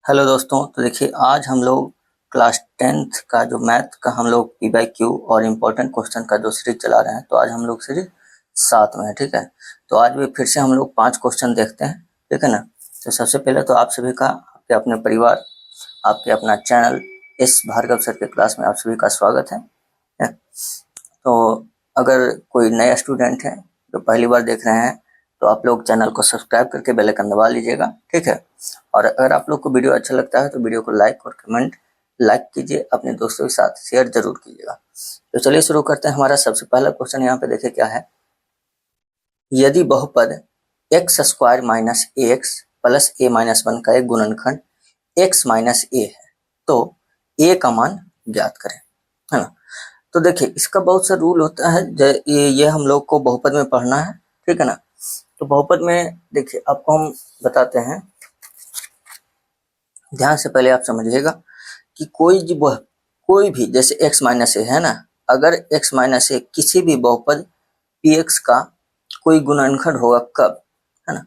Hello दोस्तों, तो देखिए आज हम लोग क्लास 10th का जो मैथ का हम लोग पी बाई क्यू और इम्पोर्टेंट क्वेश्चन का जो सीरीज चला रहे हैं, तो आज हम लोग सीरीज 7 में है। ठीक है, तो आज भी फिर से हम लोग 5 क्वेश्चन देखते हैं। ठीक है ना। तो सबसे पहले तो आप सभी का, आपके अपने परिवार, आपके अपना चैनल एस भार्गव सर के क्लास में आप सभी का स्वागत है। तो अगर कोई नया स्टूडेंट है जो पहली बार देख रहे हैं, तो आप लोग चैनल को सब्सक्राइब करके बेल आइकन दबा लीजिएगा। ठीक है, और अगर आप लोग को वीडियो अच्छा लगता है तो वीडियो को लाइक और कमेंट लाइक कीजिए, अपने दोस्तों के साथ शेयर जरूर कीजिएगा। तो चलिए शुरू करते हैं। हमारा सबसे पहला क्वेश्चन यहाँ पे देखिए क्या है। यदि बहुपद एक्स स्क्वायर माइनस ए एक्स प्लस ए माइनस 1 का एक गुणनखंड एक्स माइनस ए है, तो ए का मान ज्ञात करें, है ना। तो देखिए इसका बहुत सा रूल होता है, ये हम लोग को बहुपद में पढ़ना है। ठीक है ना। तो बहुपद में देखिए आपको हम बताते हैं, ध्यान से पहले आप समझिएगा कि कोई भी जैसे x माइनस ए है ना, अगर x माइनस ए किसी भी बहुपद px का कोई गुणनखंड होगा कब, है ना।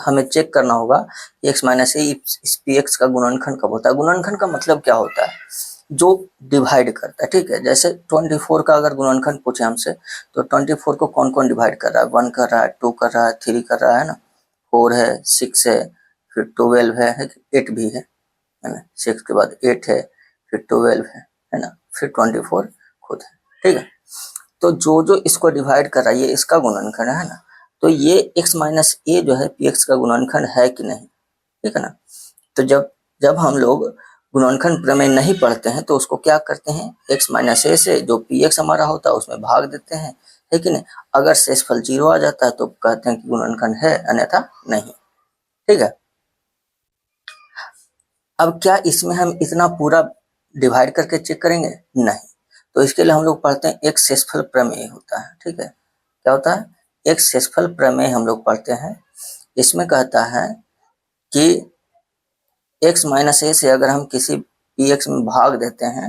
हमें चेक करना होगा कि x माइनस ए इस px का गुणनखंड कब होता है। गुणनखंड का मतलब क्या होता है, जो डिवाइड करता है। ठीक है, जैसे 24 का अगर गुणनखंड पूछे हमसे, तो 24 को कौन कौन डिवाइड कर रहा है, 1 कर रहा है, 2 कर रहा है, 3 कर रहा है ना, 4 है, 6 है, फिर 12 है, 8 भी है ना। 6 के बाद 8 है, फिर 12 है ना, फिर 24 खुद है। ठीक है, तो जो जो इसको डिवाइड कर रहा है ये इसका गुणनखंड है ना। तो ये x माइनस ए जो है px का गुणनखंड है कि नहीं। ठीक है ना। तो जब जब हम लोग गुणनखंड प्रमेय नहीं पढ़ते हैं तो उसको क्या करते हैं, x माइनस ए से जो px हमारा होता है उसमें भाग देते हैं, है कि नहीं। अगर शेषफल 0 आ जाता है तो कहते हैं कि गुणनखंड है, अन्यथा नहीं। ठीक है, अब क्या इसमें हम इतना पूरा डिवाइड करके चेक करेंगे, नहीं। तो इसके लिए हम लोग पढ़ते हैं एक शेषफल प्रमेय होता है। ठीक है, क्या होता है, एक शेषफल प्रमेय हम लोग पढ़ते हैं। इसमें कहता है कि x माइनस ए से अगर हम किसी px में भाग देते हैं,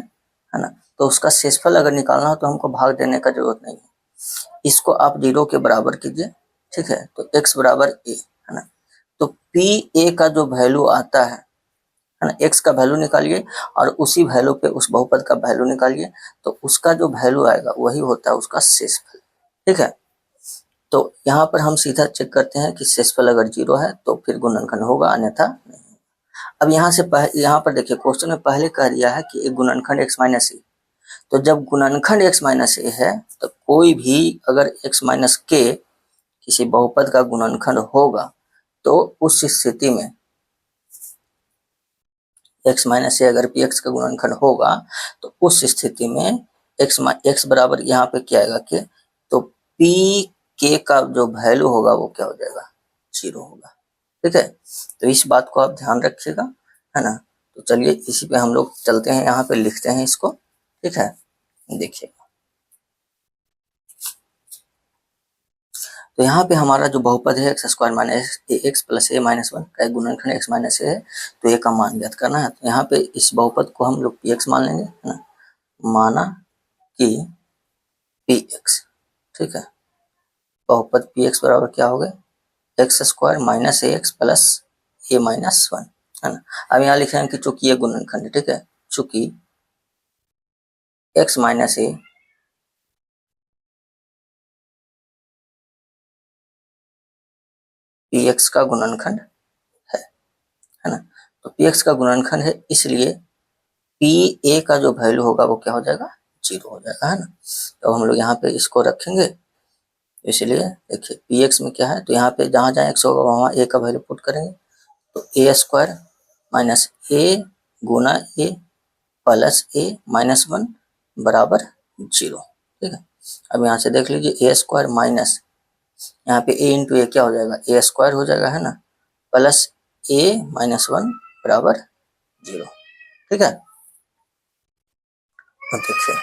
है ना, तो उसका शेषफल अगर निकालना हो तो हमको भाग देने का जरूरत नहीं है। इसको आप 0 के बराबर कीजिए। ठीक है, तो x बराबर a, है ना। तो पी ए का जो वैल्यू आता है ना, x का वैल्यू निकालिए और उसी वैल्यू पे उस बहुपद का वैल्यू निकालिए, तो उसका जो वैल्यू आएगा वही होता है उसका शेषफल। ठीक है, तो यहाँ पर हम सीधा चेक करते हैं कि शेषफल अगर 0 है तो फिर गुणनखंड होगा, अन्यथा नहीं। अब यहाँ पर देखिए क्वेश्चन में पहले कह दिया है कि एक गुणनखंड x माइनस ए। तो जब गुणनखंड x माइनस ए है तो कोई भी अगर x माइनस के किसी बहुपद का गुणनखंड होगा, तो उस स्थिति में x माइनस ए अगर px का गुणनखंड होगा, तो उस स्थिति में x बराबर यहाँ पे क्या आएगा के, तो p के का जो वैल्यू होगा वो क्या हो जाएगा, 0 होगा। ठीक है, तो इस बात को आप ध्यान रखिएगा, है ना। तो चलिए इसी पे हम लोग चलते हैं, यहाँ पे लिखते हैं इसको। ठीक है, देखिए तो यहाँ पे हमारा जो बहुपद है एक्स स्क्वायर माइनस ए एक्स प्लस ए माइनस 1 का एक गुणनखंड एक्स माइनस ए है, तो ए का मान ज्ञात करना है। तो यहाँ पे इस बहुपद को हम लोग पी एक्स मान लेंगे, है ना। माना कि पी एक्स, ठीक है, बहुपद पी एक्स बराबर क्या हो गया, एक्स स्क्वायर माइनस ए एक्स प्लस ए माइनस 1, है ना। अब यहाँ लिख रहे हैं कि चूंकि ये गुणनखंड है, ठीक है, चूंकि x minus A P x का गुणनखंड है ना। तो पी एक्स का गुणनखंड है, इसलिए पी ए का जो वैल्यू होगा वो क्या हो जाएगा, 0 हो जाएगा, है ना। तो हम लोग यहाँ पे इसको रखेंगे, इसलिए देखिए पी एक्स में क्या है, तो यहाँ पे जहाँ जहाँ एक्स होगा वहाँ ए का वैल्यू पुट करेंगे। तो ए स्क्वायर माइनस ए गुना ए प्लस ए माइनस 1 बराबर 0। ठीक है, अब यहाँ से देख लीजिए ए स्क्वायर माइनस, यहाँ पे ए इंटू ए क्या हो जाएगा, ए स्क्वायर हो जाएगा, है ना, प्लस ए माइनस 1 बराबर 0। ठीक है, देखिए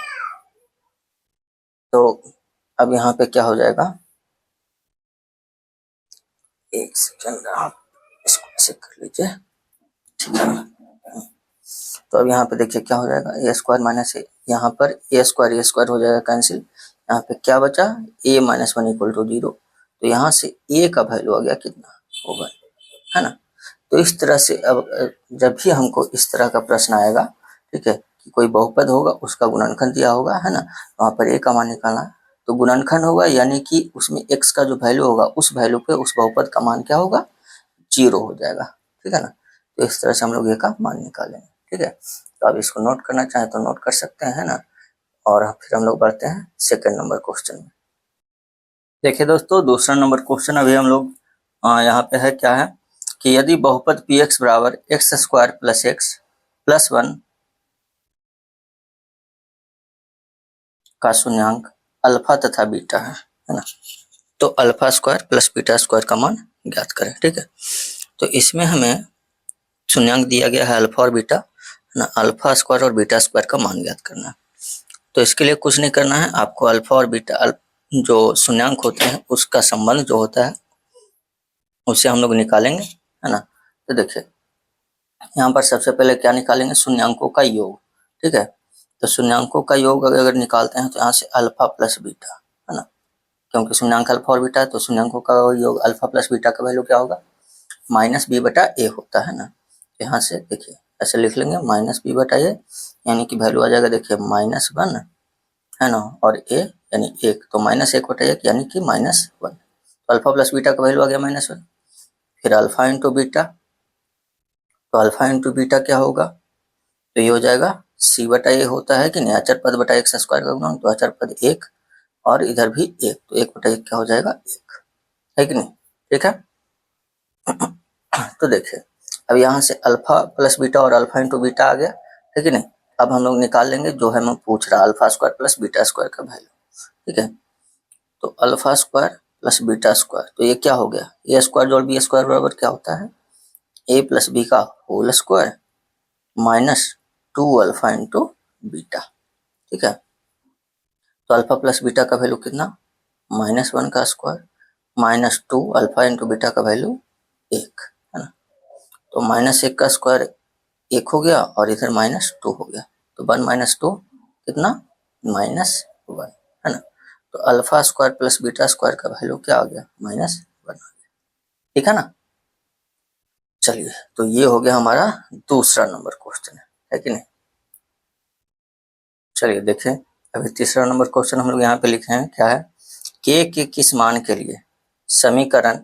तो अब यहाँ पे क्या हो जाएगा, एक सेकंड आप इसको ऐसे कर लीजिए। ठीक है, तो अब यहाँ पे देखिए क्या हो जाएगा, ए स्क्वायर माइनस ए, यहाँ पर ए स्क्वायर हो जाएगा कैंसिल। यहाँ पे क्या बचा, ए माइनस 1 इक्वल टू 0। तो यहाँ से ए का वैल्यू आ गया कितना, होगा, है ना। तो इस तरह से अब जब भी हमको इस तरह का प्रश्न आएगा, ठीक है, कि कोई बहुपद होगा, उसका गुणनखंड दिया होगा, है ना, वहाँ पर a का मान निकालना है, तो गुणनखंड होगा यानी कि उसमें x का जो वैल्यू होगा उस वैल्यू पे उस बहुपद का मान क्या होगा, 0 हो जाएगा, ठीक है ना। तो इस तरह से हम लोग a का मान निकालेंगे, ठीक है। तो आप इसको नोट करना चाहें तो नोट कर सकते हैं, है ना। और फिर हम लोग बढ़ते हैं सेकंड नंबर क्वेश्चन में। देखिए दोस्तों, दूसरा नंबर क्वेश्चन अभी हम लोग यहाँ पे है, क्या है कि यदि बहुपद पी एक्स बराबर x square plus x plus 1 का शून्यांक अल्फा तथा बीटा है ना, तो alpha square plus beta square का मान ज्ञात करें, ठीक है। तो इसमें हमें शून्यांक दिया गया है अल्फा और बीटा, है ना, अल्फा स्क्वायर और बीटा स्क्वायर का मान ज्ञात करना है। तो इसके लिए कुछ नहीं करना है, आपको अल्फा और बीटा जो शून्यांक होते हैं उसका संबंध जो होता है उसे हम लोग निकालेंगे, है ना। तो देखिए यहाँ पर सबसे पहले क्या निकालेंगे, शून्यांकों का योग, ठीक है। तो शून्यांकों का योग अगर निकालते हैं तो यहाँ से अल्फा प्लस बीटा, है ना, क्योंकि शून्यांक अल्फा और बीटा है तो शून्यांकों का योग अल्फा प्लस बीटा का वैल्यू क्या होगा, -b/a होता है ना। यहाँ से देखिए ऐसे लिख लेंगे -b/a, यानी कि वैल्यू आ जाएगा, देखिए -1, है ना, और a यानी 1, तो -1/1 यानी कि -1। तो अल्फा प्लस बीटा का वैल्यू आ गया -1। फिर अल्फा इंटू बीटा, तो अल्फा इंटू बीटा क्या होगा, तो ये हो जाएगा c/a होता है कि नहीं, अचर पद बटा एक्स स्क्वायर का गुणन, तो अचर पद 1 और इधर भी 1, तो 1/1 क्या हो जाएगा, 1, है कि नहीं, ठीक है। तो देखिए अब यहाँ से अल्फा प्लस बीटा और अल्फा इंटू बीटा आ गया, है कि नहीं। अब हम लोग निकाल लेंगे जो हमें पूछ रहा alpha square plus beta square value वैल्यू, ठीक है। तो alpha square plus beta square, तो ये क्या हो गया, ए स्क्वायर जोड़ बी स्क्वायर बराबर क्या होता है, a प्लस बी का whole square -2 alpha into beta, ठीक है। तो अल्फा प्लस बीटा का वैल्यू कितना, -1 का स्क्वायर -2 अल्फा इंटू बीटा का वैल्यू 1, है ना। तो -1 का स्क्वायर 1 हो गया और इधर -2 हो गया, तो 1 - 2 कितना, -1, है ना। तो alpha square plus beta square value value क्या आ गया, -1 आ गया, ठीक है ना। चलिए तो ये हो गया हमारा दूसरा नंबर क्वेश्चन, है कि नहीं। चलिए देखें अभी तीसरा नंबर क्वेश्चन हम लोग यहाँ पे लिखे हैं, क्या है, के किस मान के लिए समीकरण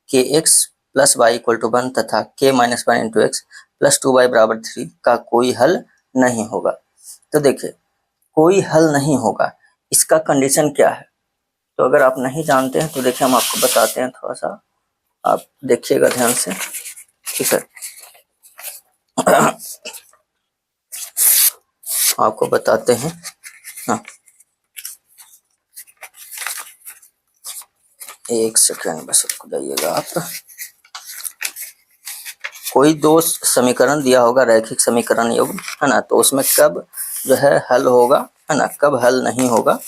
के X plus Y equal to 1 तथा के -1 इंटू एक्स प्लस 2y बराबर 3 का कोई हल नहीं होगा। तो देखिए कोई हल नहीं होगा, इसका कंडीशन क्या है, तो अगर आप नहीं जानते हैं तो देखिए हम आपको बताते हैं, थोड़ा सा आप देखिएगा ध्यान से, ठीक है। आपको बताते हैं, हाँ, एक सेकेंड बस रुक जाइएगा आप। कोई दो समीकरण दिया होगा, रैखिक समीकरण योग, है ना, तो उसमें कब जो है हल होगा, है ना, कब हल नहीं होगा,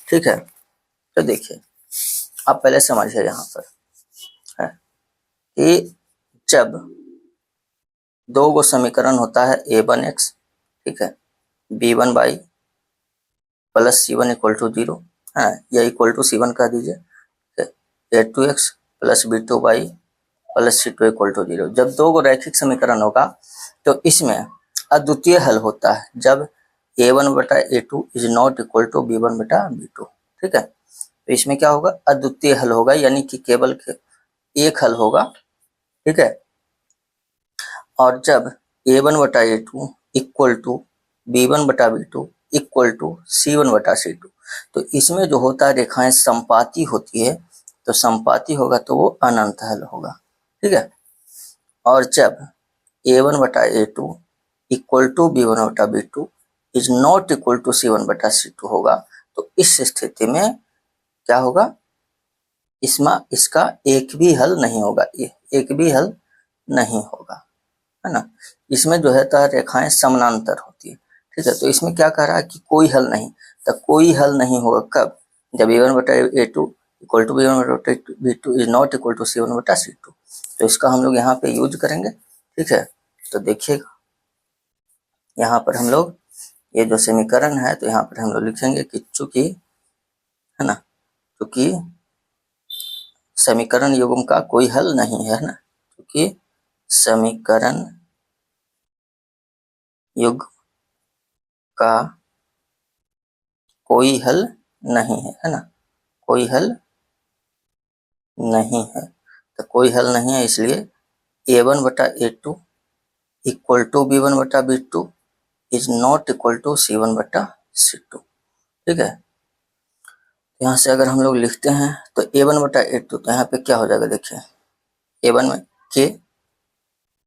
ठीक है। तो देखिए आप पहले समझिए यहाँ पर है कि जब दो गो समीकरण होता है a1x, ठीक है, b1y plus c1 equal to 0, है, या इक्वल टू c1 कह दीजिए, a2x plus b2y plus c2 equal to 0, जब दो गो रैखिक समीकरण होगा तो इसमें अद्वितीय हल होता है जब a1/a2 is not equal to b1/b2, ठीक है। तो इसमें क्या होगा, अद्वितीय हल होगा, यानी कि केवल एक हल होगा, ठीक है। और जब a1/a2 equal to b1/b2 equal to c1/c2, तो इसमें जो होता है रेखाएं संपाती होती है, तो संपाती होगा तो वो अनंत हल होगा, ठीक है। और जब a1/a2 equal to b1/b2 is not equal to c1/c2 होगा, तो इस स्थिति में क्या होगा, इसमें इसका एक भी हल नहीं होगा, एक भी हल नहीं होगा, है ना। इसमें जो है रेखाएं समानांतर होती है, ठीक है। तो इसमें क्या कह रहा है कि कोई हल नहीं, तो कोई हल नहीं होगा कब, जब a1/a2 equal to b1/b2 is not equal to c1/c2, तो इसका हम लोग यहाँ पे यूज करेंगे, ठीक है। तो देखिएगा यहाँ पर हम लोग ये जो समीकरण है, तो यहाँ पर हम लोग लिखेंगे कि चूंकि, है ना, क्योंकि समीकरण युग्म का कोई हल नहीं है ना, क्योंकि समीकरण युग्म का कोई हल नहीं है ना, कोई हल नहीं है। तो कोई हल नहीं है, इसलिए a1 बटा a2 इक्वल टू b1 बटा b2 is not equal to c1 बटा c2। ठीक है, यहाँ से अगर हम लोग लिखते हैं तो a1 बटा a2, तो यहाँ पे क्या हो जाएगा, देखिए a1 में k,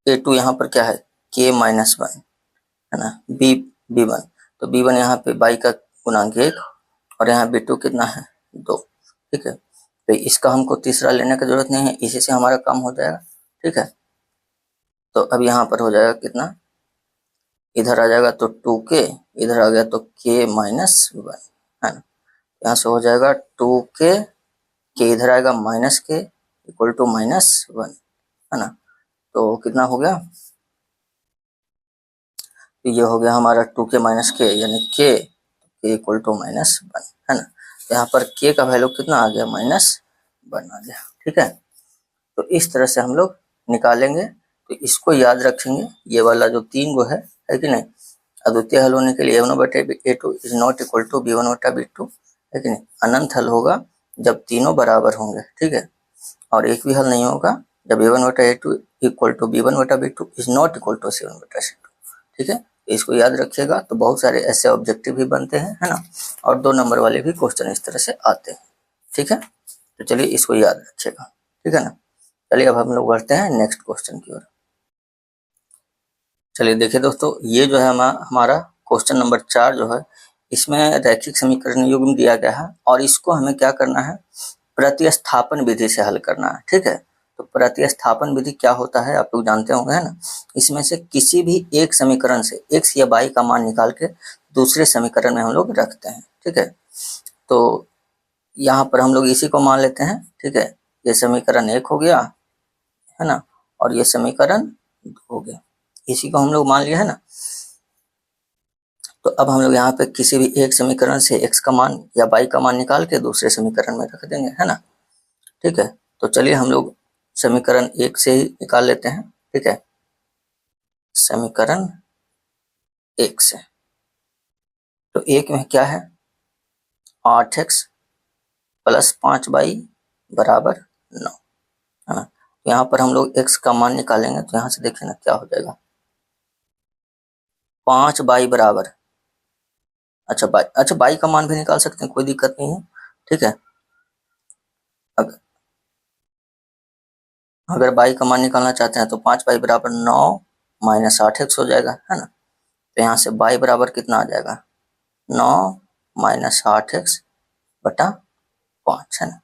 a2 यहाँ पर क्या है k माइनस 1 है ना, b1, तो b1 यहाँ पे बाई का गुणांक 1 और यहाँ b2 कितना है 2। ठीक है, तो इसका हमको तीसरा लेने की जरूरत नहीं है, इसी से हमारा काम हो जाएगा। ठीक है, तो अब यहाँ पर हो जाएगा कितना, इधर आ जाएगा तो 2k, इधर आ गया तो k माइनस 1 है ना, यहाँ से हो जाएगा 2k, k इधर आएगा minus k equal to minus 1 है ना, तो कितना हो गया, तो ये हो गया हमारा 2k माइनस k यानी k इक्वल टू माइनस 1 है ना, तो यहाँ पर k का वैल्यू कितना आ गया, माइनस 1 आ गया। ठीक है, तो इस तरह से हम लोग निकालेंगे, तो इसको याद रखेंगे, ये वाला जो 3 गो है कि नहीं, अद्वितीय हल होने के लिए a1 बटे a2 is not equal to b1 बटा b2 है कि नहीं, अनंत हल होगा जब तीनों बराबर होंगे। ठीक है, और एक भी हल नहीं होगा जब a1 बटा a2 इक्वल टू b1 बटा b2 is not equal to c1 बटा c2। ठीक है, इसको याद रखिएगा, तो बहुत सारे ऐसे ऑब्जेक्टिव भी बनते हैं है ना, और 2 नंबर वाले भी क्वेश्चन इस तरह से आते हैं। ठीक है, तो चलिए इसको याद रखिएगा। ठीक है ना, चलिए अब हम लोग बढ़ते हैं नेक्स्ट क्वेश्चन की ओर। चलिए देखिए दोस्तों, ये जो है हमारा क्वेश्चन नंबर 4 जो है, इसमें रैखिक समीकरण युग्म दिया गया है और इसको हमें क्या करना है, प्रतिस्थापन विधि से हल करना है। ठीक है, तो प्रतिस्थापन विधि क्या होता है आप लोग जानते होंगे है ना, इसमें से किसी भी एक समीकरण से x या y का मान निकाल के दूसरे समीकरण में हम लोग रखते हैं। ठीक है, तो यहाँ पर हम लोग इसी को मान लेते हैं। ठीक है, ये समीकरण 1 हो गया है ना, और ये समीकरण 2 हो गया, इसी को हम लोग मान लिया है ना। तो अब हम लोग यहाँ पे किसी भी एक समीकरण से x का मान या y का मान निकाल के दूसरे समीकरण में रख देंगे है ना। ठीक है, तो चलिए हम लोग समीकरण 1 से ही निकाल लेते हैं। ठीक है, समीकरण 1 से, तो 1 में क्या है, 8x प्लस 5y बराबर 9 है ना। यहाँ पर हम लोग x का मान निकालेंगे, तो यहाँ से देखिए ना क्या हो जाएगा, 5y बराबर, अच्छा y का मान भी निकाल सकते हैं, कोई दिक्कत नहीं है। ठीक है, अगर y का मान निकालना चाहते हैं तो 5y बराबर 9 माइनस 8x हो जाएगा है ना, तो यहाँ से y बराबर कितना आ जाएगा, 9 माइनस 8x बटा 5 है ना।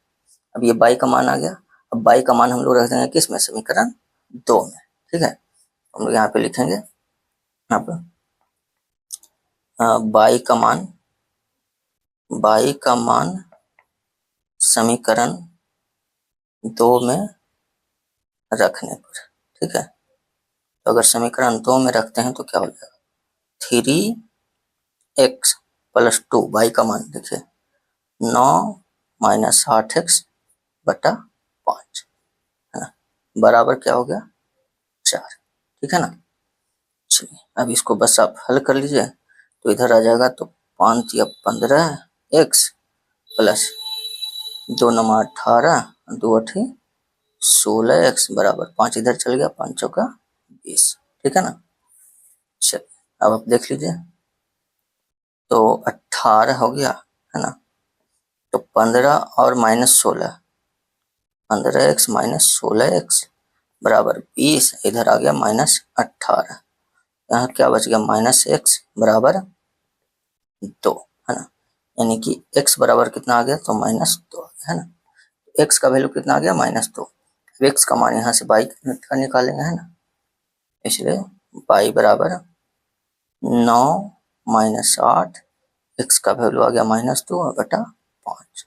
अब ये y का मान आ गया, अब y का मान हम लोग रख देंगे किस में, समीकरण 2 में। ठीक है, हम लोग यहाँ पे लिखेंगे, यहाँ पे y का मान समीकरण 2 में रखने पर। ठीक है, तो अगर समीकरण 2 में रखते हैं तो क्या हो जाएगा, 3x प्लस 2, y का मान देखिए 9 माइनस 8x बटा 5 है ना, बराबर क्या हो गया 4। ठीक है ना, चलिए अब इसको बस आप हल कर लीजिए, तो इधर आ जाएगा, तो 5 या 15x प्लस 2 नमा 18, 2 8 16x बराबर 5 इधर चल गया, 5 चौका 20। ठीक है ना, चलिए अब आप देख लीजिए, तो 18 हो गया है ना, तो 15 और माइनस 16, 15x माइनस 16x बराबर 20, इधर आ गया माइनस 18, यहाँ क्या बच गया, माइनस x बराबर 2 है ना, यानी कि x बराबर कितना आ गया, तो माइनस 2 है ना, x का वैल्यू कितना आ गया, माइनस 2। x का मान यहाँ से y का निकालेंगे है ना, इसलिए y बराबर 9 माइनस 8, x का वैल्यू आ गया माइनस 2 बटा 5,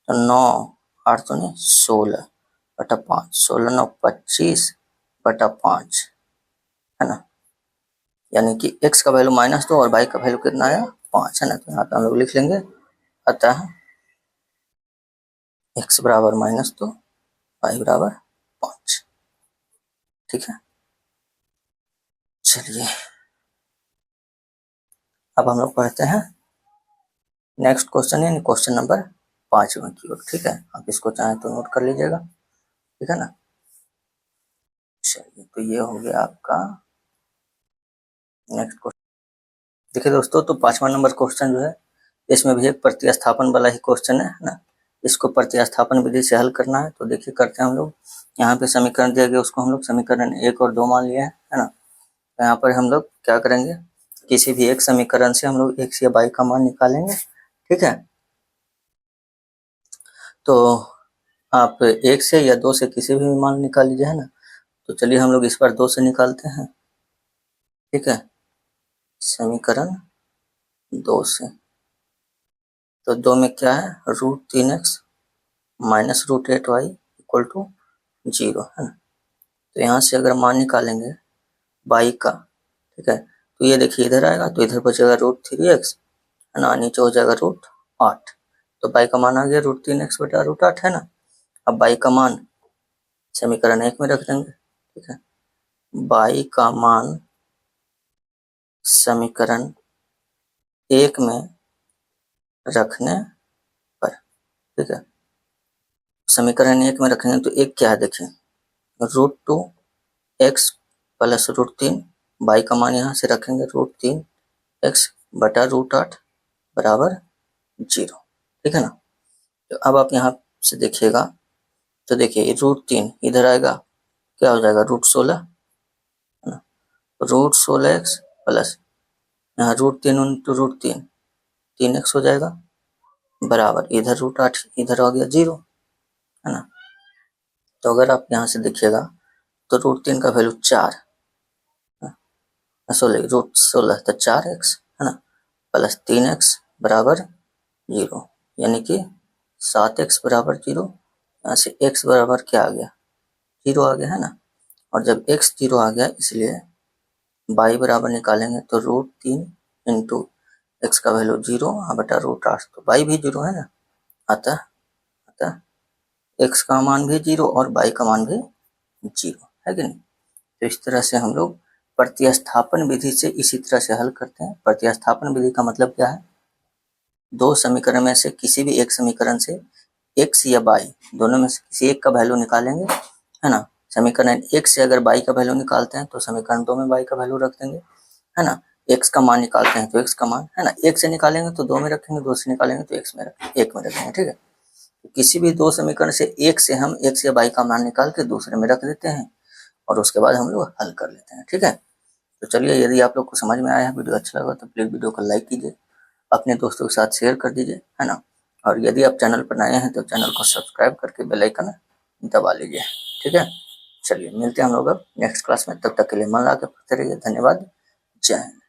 तो 9 8 तो नहीं 16 बटा 5, 16 9 25 बटा 5 है ना, यानी कि x का वैल्यू माइनस 2 और y का वैल्यू कितना आया 5 है ना, तो यहाँ पे हम लोग लिख लेंगे, अतः x बराबर माइनस 2, y बराबर 5। ठीक है। चलिए अब हम लोग पढ़ते हैं नेक्स्ट क्वेश्चन यानी क्वेश्चन नंबर 5वां की ओर। ठीक है, आप इसको चाहें तो नोट कर लीजिएगा, ठीक है ना। चलिए तो ये हो गया आपका नेक्स्ट क्वेश्चन। देखिए दोस्तों, तो 5वां नंबर क्वेश्चन जो है इसमें भी एक प्रतिस्थापन वाला ही क्वेश्चन है ना। इसको प्रतिस्थापन विधि से हल करना है। तो देखिए करते हैं हम लोग, यहाँ पे समीकरण दिया गया उसको हम लोग समीकरण 1 और 2 मान लिया है ना। तो यहाँ पर हम लोग क्या करेंगे, किसी भी एक समीकरण से हम लोग x या y का मान निकालेंगे, ठीक है। तो आप 1 से या 2 से किसी भी मान निकाल लीजिए, है ना। तो चलिए हम लोग इस बार 2 से निकालते हैं, ठीक है। समीकरण 2 से, तो 2 में क्या है, √3x minus √8y equal to 0, है ना। तो यहाँ से अगर मान निकालेंगे y का, ठीक है, तो ये देखिए इधर आएगा तो इधर बचेगा √3x, है ना, नीचे हो जाएगा √8। तो y का मान आ गया √3x बटा √8, है ना। अब y का मान समीकरण 1 में रख देंगे, ठीक है। y का मान समीकरण 1 में रखने पर, ठीक है, समीकरण 1 में रखेंगे तो एक क्या है देखिए, √2x प्लस √3, y का मान यहाँ से रखेंगे √3x बटा √8 बराबर 0, ठीक है ना। तो अब आप यहाँ से देखिएगा, तो देखिए √3 इधर आएगा, क्या हो जाएगा √16, है ना। √16x प्लस यहाँ √3 इंटू √3 3x हो जाएगा बराबर इधर √8 इधर आ गया 0, है ना। तो अगर आप यहाँ से देखिएगा तो √3 का वैल्यू 4, सॉरी √16 तो 4x, है ना, प्लस 3x बराबर 0, यानी कि 7x बराबर 0। यहाँ से x बराबर क्या आ गया, 0 आ गया, है ना। और जब x 0 आ गया इसलिए y बराबर निकालेंगे तो √3 इंटू एक्स का वैल्यू 0 बटा √8, तो y भी 0 है ना। अतः x का मान भी 0 और y का मान भी 0 है कि नहीं। तो इस तरह से हम लोग प्रतिस्थापन विधि से इसी तरह से हल करते हैं। प्रतिस्थापन विधि का मतलब क्या है, दो समीकरण में से किसी भी एक समीकरण से x या y दोनों में से किसी एक का वैल्यू निकालेंगे, है ना। समीकरण 1 से अगर y का वैल्यू निकालते हैं तो समीकरण 2 में y का वैल्यू रख देंगे, है ना। x का मान निकालते हैं तो x का मान, है ना, 1 से निकालेंगे तो 2 में रखेंगे, 2 से निकालेंगे तो 1 में रखेंगे, ठीक है। तो किसी भी दो समीकरण से एक से हम x या y का मान निकाल के दूसरे में रख देते हैं और उसके बाद हम लोग हल कर लेते हैं, ठीक है। तो चलिए, यदि आप लोग को समझ में आया है, वीडियो अच्छा लगा तो प्लीज़ वीडियो को लाइक कीजिए, अपने दोस्तों के साथ शेयर कर दीजिए, है ना। और यदि आप चैनल पर नए हैं तो चैनल को सब्सक्राइब करके बेल आइकन दबा लीजिए, ठीक है। चलिए मिलते हैं हम लोग अब नेक्स्ट क्लास में, तब तक के लिए मन लगा के पढ़ते रहिए। धन्यवाद, जय हिंद।